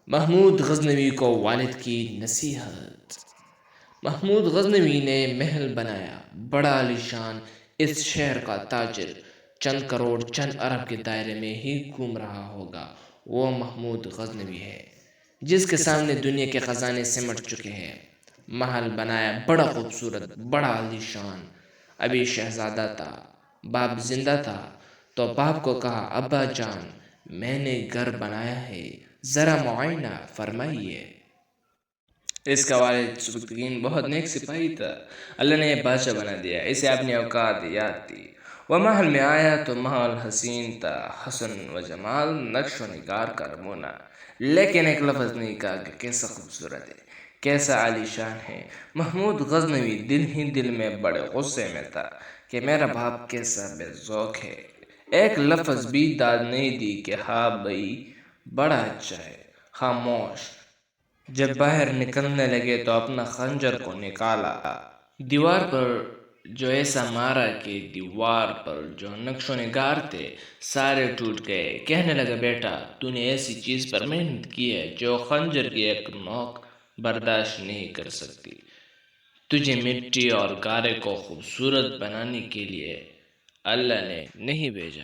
محمود غزنوی کو والد کی نصیحت۔ محمود غزنوی نے محل بنایا بڑا عالیشان، اس شہر کا تاجر چند کروڑ چند ارب کے دائرے میں ہی گھوم رہا ہوگا، وہ محمود غزنوی ہے جس کے سامنے دنیا کے خزانے سمٹ چکے ہیں۔ محل بنایا بڑا خوبصورت، بڑا عالیشان۔ ابھی شہزادہ تھا، باپ زندہ تھا تو باپ کو کہا، ابا جان میں نے گھر بنایا ہے، ذرا معائنہ فرمائیے۔ اس کا والد سبکتگین بہت نیک سپاہی تھا، اللہ نے یہ بادشاہ بنا دیا، اسے اپنی اوقات یاد تھی۔ وہ محل میں آیا تو محل حسین تھا، حسن و جمال، نقش و نگار کا نمونہ، لیکن ایک لفظ نہیں کہا کہ کیسا خوبصورت ہے، کیسا عالیشان ہے۔ محمود غزنوی دل ہی دل میں بڑے غصے میں تھا کہ میرا باپ کیسا بے ذوق ہے۔ ایک لفظ بھی داد نہیں دی کہ ہاں بھائی بڑا اچھا ہے۔ خاموش۔ جب باہر نکلنے لگے تو اپنا خنجر کو نکالا، دیوار پر جو ایسا مارا کہ دیوار پر جو نقش و نگار تھے سارے ٹوٹ گئے۔ کہنے لگا، بیٹا تو نے ایسی چیز پر محنت کی ہے جو خنجر کی ایک نوک برداشت نہیں کر سکتی۔ تجھے مٹی اور گارے کو خوبصورت بنانے کے لیے اللہ نے نہیں بھیجا۔